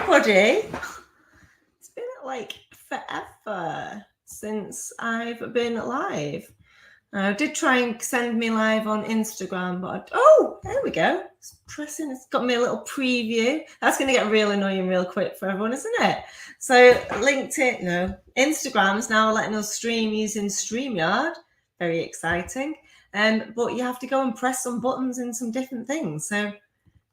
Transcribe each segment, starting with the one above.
everybody. It's been like forever since I've been live. I did try and send me live on Instagram, but there we go. It's pressing. It's got me a little preview. That's going to get real annoying real quick for everyone, isn't it? So Instagram's now letting us stream using StreamYard. Very exciting. But you have to go and press some buttons in some different things. So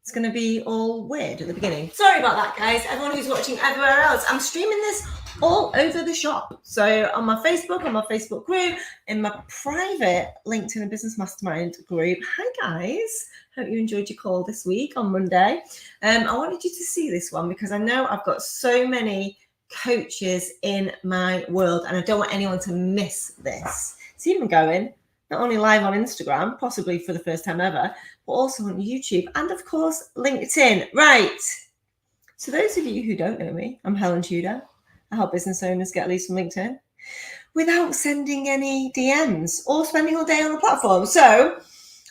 it's going to be all weird at the beginning. Sorry about that, guys. Everyone who's watching everywhere else, I'm streaming this all over the shop. So on my Facebook group, in my private LinkedIn and Business Mastermind group. Hi, guys. Hope you enjoyed your call this week on Monday. I wanted you to see this one because I know I've got so many coaches in my world and I don't want anyone to miss this. It's even going not only live on Instagram, possibly for the first time ever, but also on YouTube and, of course, LinkedIn. Right. So those of you who don't know me, I'm Helen Tudor. I help business owners get leads from LinkedIn without sending any DMs or spending all day on the platform. So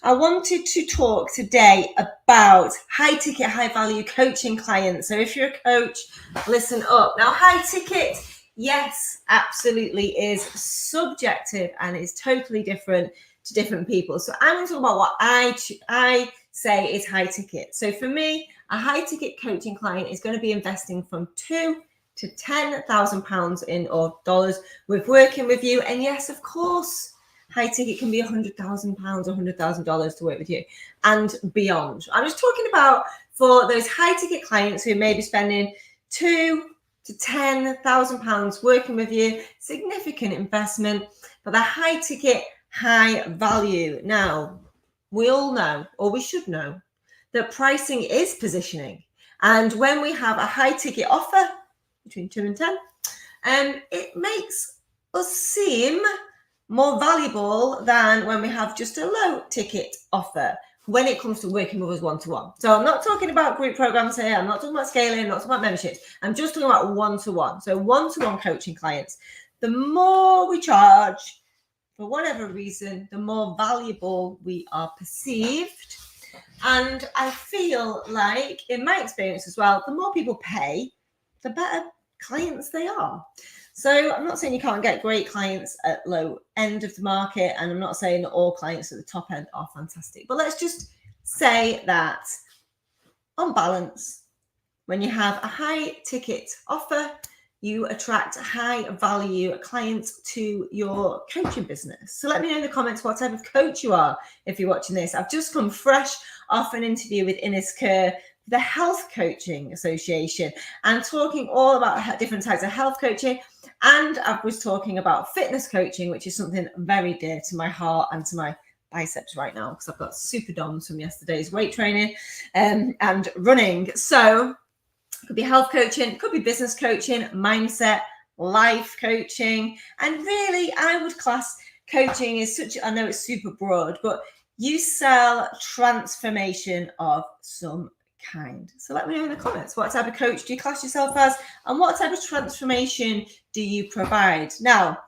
I wanted to talk today about high-ticket, high-value coaching clients. So if you're a coach, listen up. Now, high-ticket, yes, absolutely is subjective and is totally different to different people. So I'm going to talk about what I say is high ticket. So for me, a high ticket coaching client is going to be investing from £2,000 to £10,000 in or dollars with working with you. And yes, of course, high ticket can be £100,000 or $100,000 to work with you and beyond. I'm just talking about for those high ticket clients who may be spending £2,000 to £10,000 working with you, significant investment, but the high ticket, high value. Now, we all know, or we should know, that pricing is positioning. And when we have a high ticket offer between 2 and 10, it makes us seem more valuable than when we have just a low ticket offer when it comes to working with us one-to-one. So I'm not talking about group programs here. I'm not talking about scaling, I'm not talking about memberships. I'm just talking about one-to-one. So one-to-one coaching clients. The more we charge, for whatever reason, the more valuable we are perceived. And I feel like, in my experience as well, the more people pay, the better clients they are. So I'm not saying you can't get great clients at low end of the market, and I'm not saying that all clients at the top end are fantastic. But let's just say that on balance, when you have a high ticket offer, you attract high value clients to your coaching business. So let me know in the comments what type of coach you are if you're watching this. I've just come fresh off an interview with Ines Kerr, the Health Coaching Association, and talking all about different types of health coaching. And I was talking about fitness coaching, which is something very dear to my heart and to my biceps right now, because I've got super DOMs from yesterday's weight training and running. So it could be health coaching, it could be business coaching, mindset, life coaching. And really, I would class coaching as such, I know it's super broad, but you sell transformation of some kind. So let me know in the comments, what type of coach do you class yourself as, and what type of transformation do you provide? Now,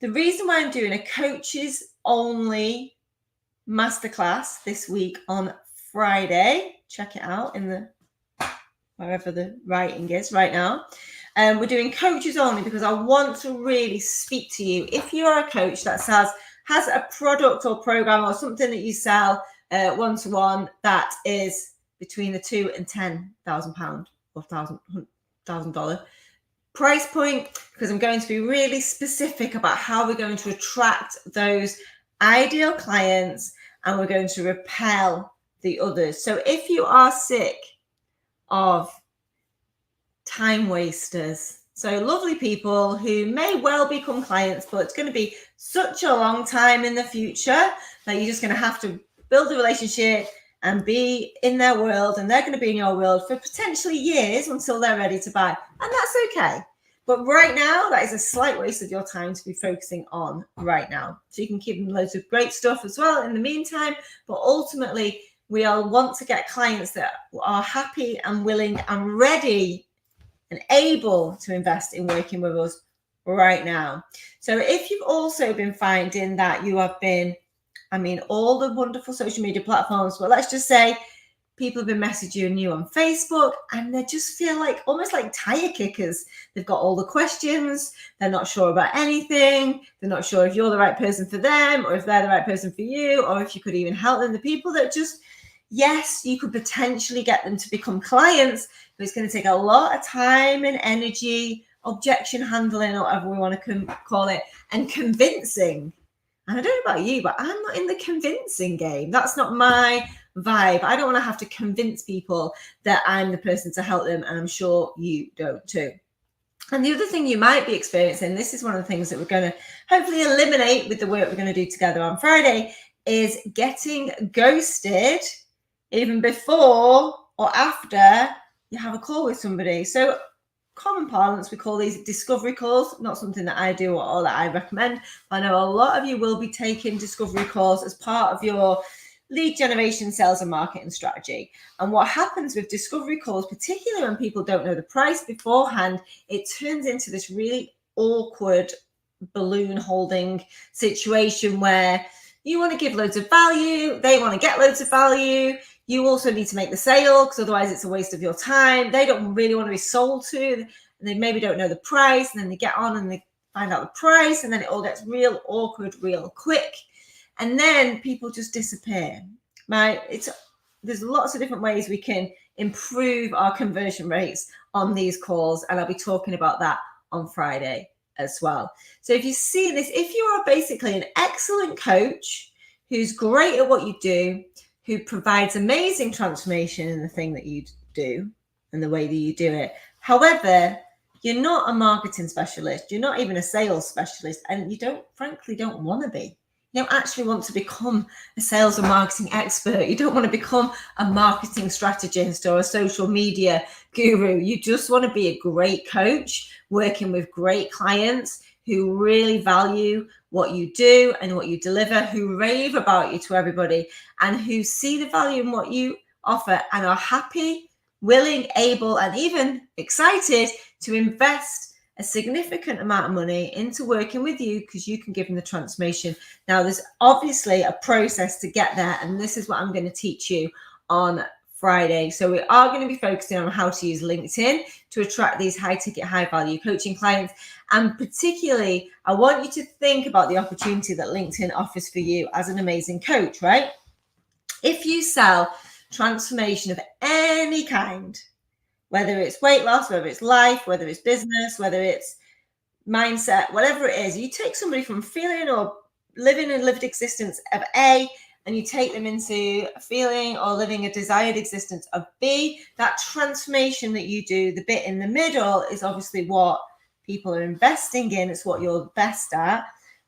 the reason why I'm doing a coaches only masterclass this week on Friday, check it out in the wherever the writing is right now. We're doing coaches only because I want to really speak to you. If you're a coach that has a product or program or something that you sell one-to-one that is between the £2,000 and £10,000 or $1,000 price point, because I'm going to be really specific about how we're going to attract those ideal clients and we're going to repel the others. So if you are sick of time wasters, so lovely people who may well become clients, but it's going to be such a long time in the future that you're just going to have to build a relationship and be in their world, and they're going to be in your world for potentially years until they're ready to buy. And that's okay. But right now, that is a slight waste of your time to be focusing on right now. So you can keep them loads of great stuff as well in the meantime. But ultimately, we all want to get clients that are happy and willing and ready and able to invest in working with us right now. So if you've also been finding that you have been, all the wonderful social media platforms, but let's just say people have been messaging you on Facebook and they just feel like almost like tire kickers. They've got all the questions. They're not sure about anything. They're not sure if you're the right person for them or if they're the right person for you or if you could even help them. The people that just, yes, you could potentially get them to become clients, but it's going to take a lot of time and energy, objection handling, or whatever we want to call it, and convincing. And I don't know about you, but I'm not in the convincing game. That's not my vibe. I don't want to have to convince people that I'm the person to help them. And I'm sure you don't too. And the other thing you might be experiencing, this is one of the things that we're going to hopefully eliminate with the work we're going to do together on Friday, is getting ghosted even before or after you have a call with somebody. So common parlance, we call these discovery calls. Not something that I do or that I recommend. I know a lot of you will be taking discovery calls as part of your lead generation, sales and marketing strategy. And what happens with discovery calls, particularly when people don't know the price beforehand, it turns into this really awkward balloon holding situation where you want to give loads of value, they want to get loads of value. You also need to make the sale because otherwise it's a waste of your time. They don't really want to be sold to, and they maybe don't know the price, and then they get on and they find out the price, and then it all gets real awkward real quick. And then people just disappear. There's lots of different ways we can improve our conversion rates on these calls, and I'll be talking about that on Friday as well. So if you see this, if you are basically an excellent coach who's great at what you do, who provides amazing transformation in the thing that you do and the way that you do it. However, you're not a marketing specialist. You're not even a sales specialist. And you frankly don't want to be. You don't actually want to become a sales or marketing expert. You don't want to become a marketing strategist or a social media guru. You just want to be a great coach working with great clients who really value what you do and what you deliver, who rave about you to everybody, and who see the value in what you offer and are happy, willing, able, and even excited to invest a significant amount of money into working with you because you can give them the transformation. Now, there's obviously a process to get there, and this is what I'm going to teach you on Friday. So we are going to be focusing on how to use LinkedIn to attract these high ticket, high value coaching clients. And particularly, I want you to think about the opportunity that LinkedIn offers for you as an amazing coach, right? If you sell transformation of any kind, whether it's weight loss, whether it's life, whether it's business, whether it's mindset, whatever it is, you take somebody from feeling or living a lived existence of A, and you take them into a feeling or living a desired existence of B, that transformation that you do, the bit in the middle, is obviously what people are investing in. It's what you're best at.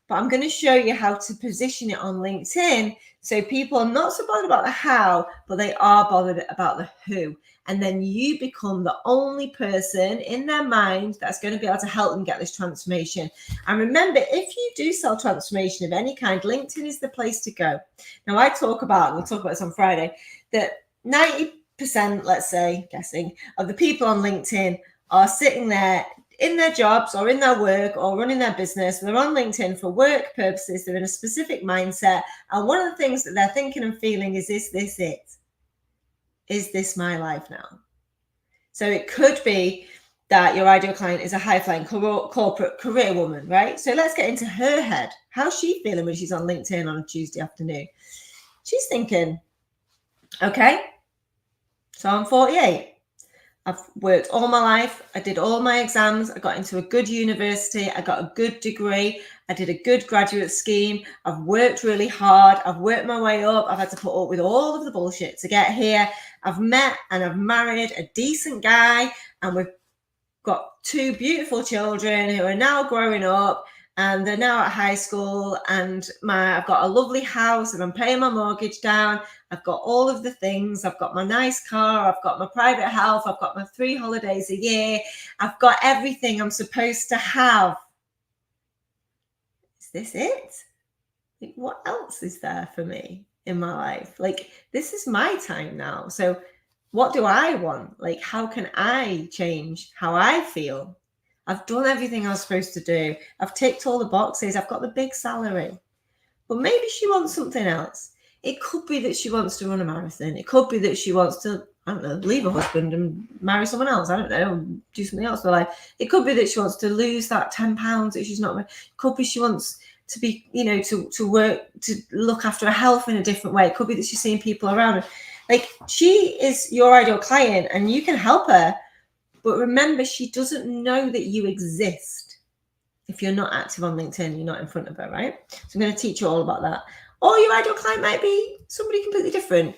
But I'm going to show you how to position it on LinkedIn so people are not so bothered about the how, but they are bothered about the who. And then you become the only person in their mind that's going to be able to help them get this transformation. And remember, if you do sell transformation of any kind, LinkedIn is the place to go. Now, we'll talk about this on Friday, that 90%, let's say, guessing, of the people on LinkedIn are sitting there in their jobs or in their work or running their business. They're on LinkedIn for work purposes. They're in a specific mindset. And one of the things that they're thinking and feeling is this it? Is this my life now? So it could be that your ideal client is a high-flying corporate career woman, right? So let's get into her head. How's she feeling when she's on LinkedIn on a Tuesday afternoon? She's thinking, okay, so I'm 48. I've worked all my life. I did all my exams. I got into a good university. I got a good degree. I did a good graduate scheme. I've worked really hard. I've worked my way up. I've had to put up with all of the bullshit to get here. I've met and I've married a decent guy, and we've got 2 beautiful children who are now growing up, and they're now at high school, and I've got a lovely house, and I'm paying my mortgage down. I've got all of the things. I've got my nice car. I've got my private health. I've got my 3 holidays a year. I've got everything I'm supposed to have. Is this it? Like, what else is there for me in my life? Like, this is my time now. So what do I want? Like, how can I change how I feel? I've done everything I was supposed to do. I've ticked all the boxes. I've got the big salary. But maybe she wants something else. It could be that she wants to run a marathon. It could be that she wants to, I don't know, leave her husband and marry someone else. I don't know, do something else in her life. It could be that she wants to lose that 10 pounds that she's not. It could be she wants to be, to work, to look after her health in a different way. It could be that she's seeing people around her. Like, she is your ideal client and you can help her. But remember, she doesn't know that you exist. If you're not active on LinkedIn, you're not in front of her, right? So I'm going to teach you all about that. Or your ideal client might be somebody completely different.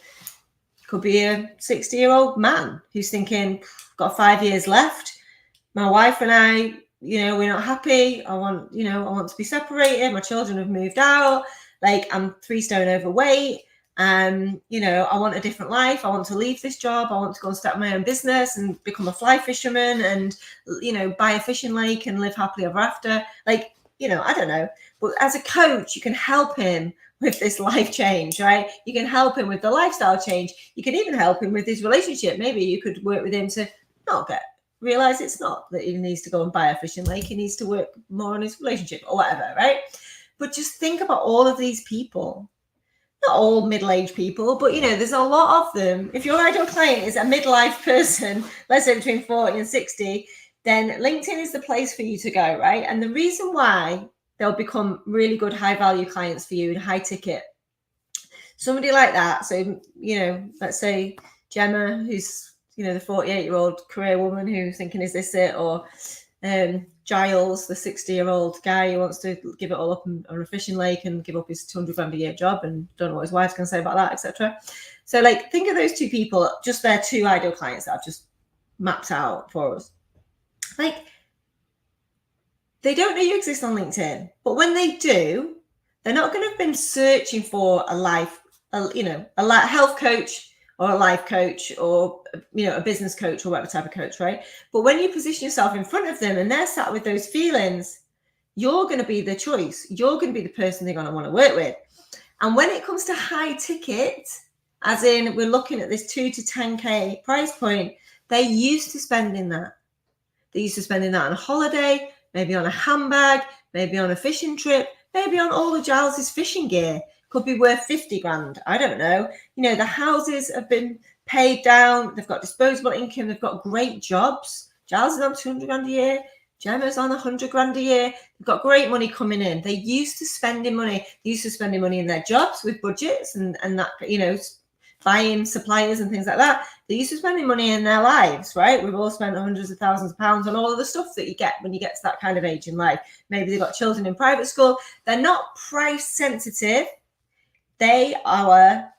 Could be a 60-year-old man who's thinking, got 5 years left. My wife and I, we're not happy. I want to be separated. My children have moved out. Like, I'm 3 stone overweight. I want a different life. I want to leave this job. I want to go and start my own business and become a fly fisherman and, buy a fishing lake and live happily ever after. Like, I don't know. But as a coach, you can help him with this life change, right? You can help him with the lifestyle change. You can even help him with his relationship. Maybe you could work with him to realize it's not that he needs to go and buy a fishing lake. He needs to work more on his relationship or whatever, right? But just think about all of these people. Not all middle-aged people, but there's a lot of them. If your ideal client is a midlife person, let's say between 40 and 60, then LinkedIn is the place for you to go, right? And the reason why they'll become really good high-value clients for you and high ticket. Somebody like that. So, let's say Gemma, who's, the 48-year-old career woman who's thinking, is this it? Or Giles, the 60-year-old guy who wants to give it all up on a fishing lake and give up his 200 grand a year job and don't know what his wife's going to say about that, etc. So, think of those 2 people, just their 2 ideal clients that I've just mapped out for us. They don't know you exist on LinkedIn, but when they do, they're not going to have been searching for a health coach or a life coach or, a business coach or whatever type of coach, right? But when you position yourself in front of them and they're sat with those feelings, you're going to be the choice. You're going to be the person they're going to want to work with. And when it comes to high ticket, as in we're looking at this 2 to 10K price point, they're used to spending that. They're used to spending that on a holiday, maybe on a handbag, maybe on a fishing trip, maybe on all of Giles's fishing gear. Could be worth 50 grand. I don't know. The houses have been paid down. They've got disposable income. They've got great jobs. Giles is on 200 grand a year. Gemma's on 100 grand a year. They've got great money coming in. They're used to spending money. They're used to spending money in their jobs with budgets and that, buying suppliers and things like that. They're used to spending money in their lives, right? We've all spent hundreds of thousands of pounds on all of the stuff that you get when you get to that kind of age in life. Maybe they've got children in private school. They're not price sensitive. They are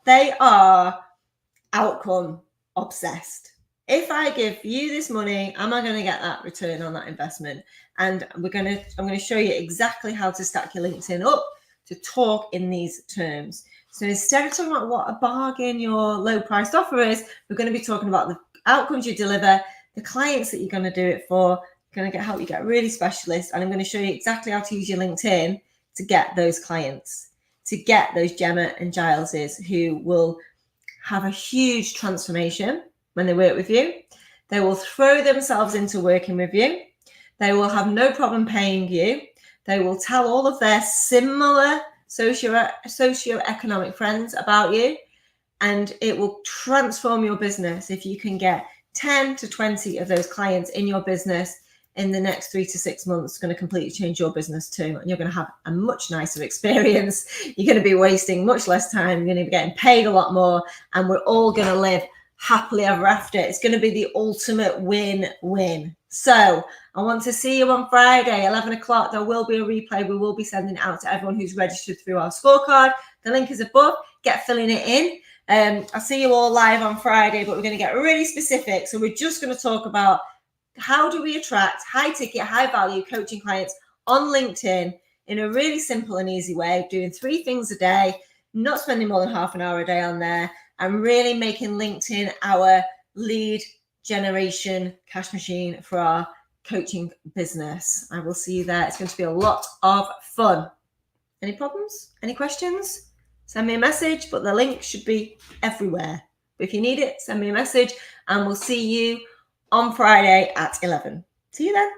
outcome obsessed. If I give you this money, am I going to get that return on that investment? And I'm going to show you exactly how to stack your LinkedIn up to talk in these terms. So instead of talking about what a bargain your low priced offer is, we're going to be talking about the outcomes you deliver, the clients that you're going to do it for. Going to help you get really specialist, and I'm going to show you exactly how to use your LinkedIn to get those clients, to get those Gemma and Gileses who will have a huge transformation when they work with you. They will throw themselves into working with you. They will have no problem paying you. They will tell all of their similar socioeconomic friends about you, and it will transform your business if you can get 10 to 20 of those clients in your business in the next 3 to 6 months. It's going to completely change your business too. And you're going to have a much nicer experience. You're going to be wasting much less time. You're going to be getting paid a lot more. And we're all going to live happily ever after. It's going to be the ultimate win-win. So I want to see you on Friday, 11 o'clock. There will be a replay. We will be sending it out to everyone who's registered through our scorecard. The link is above. Get filling it in. I'll see you all live on Friday, but we're going to get really specific. So we're just going to talk about how do we attract high ticket, high value coaching clients on LinkedIn in a really simple and easy way, doing 3 things a day, not spending more than half an hour a day on there, and really making LinkedIn our lead generation cash machine for our coaching business. I will see you there. It's going to be a lot of fun. Any problems? Any questions? Send me a message, but the link should be everywhere. But if you need it, send me a message, and we'll see you on Friday at 11. See you then.